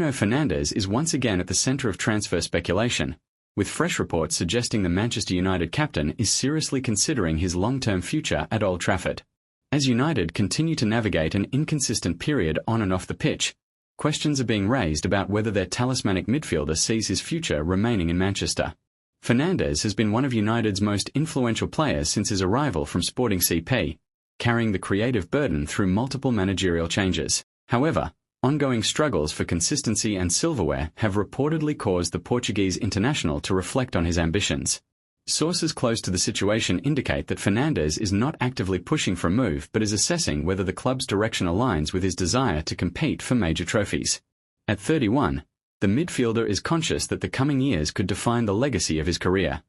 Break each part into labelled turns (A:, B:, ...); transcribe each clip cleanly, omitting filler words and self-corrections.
A: Bruno Fernandes is once again at the centre of transfer speculation, with fresh reports suggesting the Manchester United captain is seriously considering his long-term future at Old Trafford. As United continue to navigate an inconsistent period on and off the pitch, questions are being raised about whether their talismanic midfielder sees his future remaining in Manchester. Fernandes has been one of United's most influential players since his arrival from Sporting CP, carrying the creative burden through multiple managerial changes. However, ongoing struggles for consistency and silverware have reportedly caused the Portuguese international to reflect on his ambitions. Sources close to the situation indicate that Fernandes is not actively pushing for a move but is assessing whether the club's direction aligns with his desire to compete for major trophies. At 31, the midfielder is conscious that the coming years could define the legacy of his career.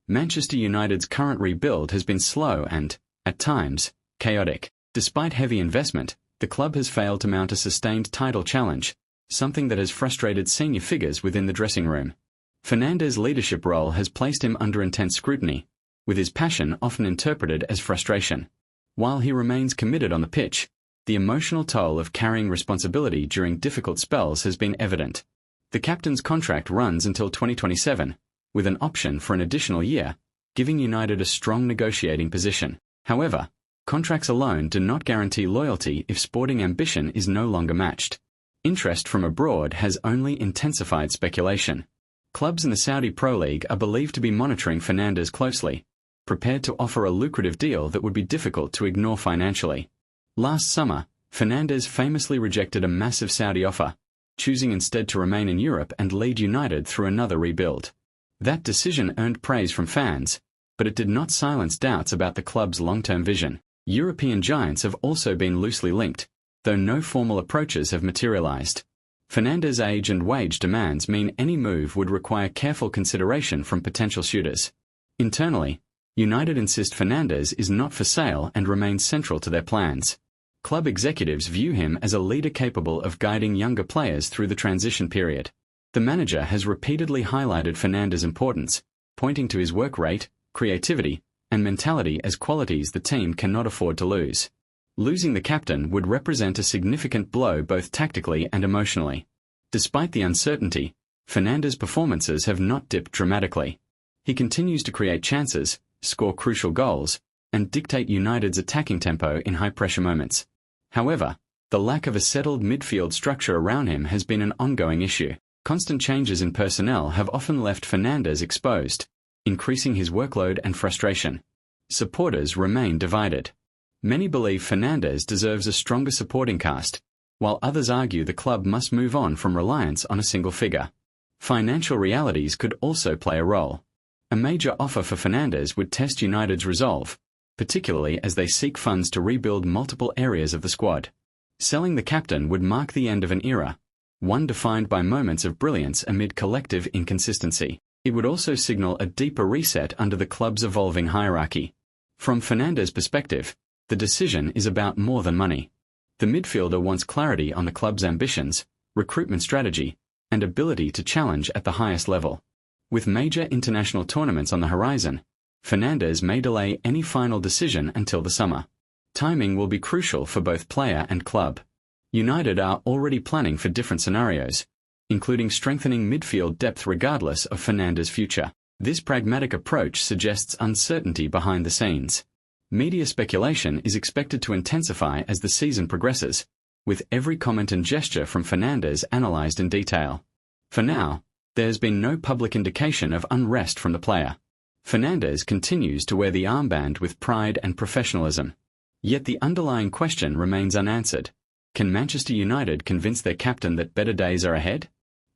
A: Manchester United's current rebuild has been slow and, at times, chaotic. Despite heavy investment, the club has failed to mount a sustained title challenge, something that has frustrated senior figures within the dressing room. Fernandes' leadership role has placed him under intense scrutiny, with his passion often interpreted as frustration. While he remains committed on the pitch, the emotional toll of carrying responsibility during difficult spells has been evident. The captain's contract runs until 2027, with an option for an additional year, giving United a strong negotiating position. However, contracts alone do not guarantee loyalty if sporting ambition is no longer matched. Interest from abroad has only intensified speculation. Clubs in the Saudi Pro League are believed to be monitoring Fernandes closely, prepared to offer a lucrative deal that would be difficult to ignore financially. Last summer, Fernandes famously rejected a massive Saudi offer, choosing instead to remain in Europe and lead United through another rebuild. That decision earned praise from fans, but it did not silence doubts about the club's long-term vision. European giants have also been loosely linked, though no formal approaches have materialized. Fernandes' age and wage demands mean any move would require careful consideration from potential suitors. Internally, United insist Fernandes is not for sale and remains central to their plans. Club executives view him as a leader capable of guiding younger players through the transition period. The manager has repeatedly highlighted Fernandes' importance, pointing to his work rate, creativity, and mentality as qualities the team cannot afford to lose. Losing the captain would represent a significant blow both tactically and emotionally. Despite the uncertainty, Fernandes' performances have not dipped dramatically. He continues to create chances, score crucial goals, and dictate United's attacking tempo in high-pressure moments. However, the lack of a settled midfield structure around him has been an ongoing issue. Constant changes in personnel have often left Fernandes exposed, increasing his workload and frustration. Supporters remain divided. Many believe Fernandes deserves a stronger supporting cast, while others argue the club must move on from reliance on a single figure. Financial realities could also play a role. A major offer for Fernandes would test United's resolve, particularly as they seek funds to rebuild multiple areas of the squad. Selling the captain would mark the end of an era, one defined by moments of brilliance amid collective inconsistency. It would also signal a deeper reset under the club's evolving hierarchy. From Fernandes' perspective, the decision is about more than money. The midfielder wants clarity on the club's ambitions, recruitment strategy, and ability to challenge at the highest level. With major international tournaments on the horizon, Fernandes may delay any final decision until the summer. Timing will be crucial for both player and club. United are already planning for different scenarios, including strengthening midfield depth regardless of Fernandes' future. This pragmatic approach suggests uncertainty behind the scenes. Media speculation is expected to intensify as the season progresses, with every comment and gesture from Fernandes analyzed in detail. For now, there has been no public indication of unrest from the player. Fernandes continues to wear the armband with pride and professionalism. Yet the underlying question remains unanswered. Can Manchester United convince their captain that better days are ahead?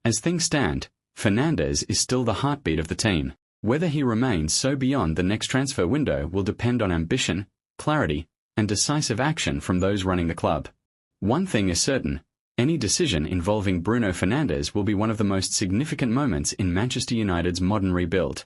A: As things stand, Fernandes is still the heartbeat of the team. Whether he remains so beyond the next transfer window will depend on ambition, clarity, and decisive action from those running the club. One thing is certain, any decision involving Bruno Fernandes will be one of the most significant moments in Manchester United's modern rebuild.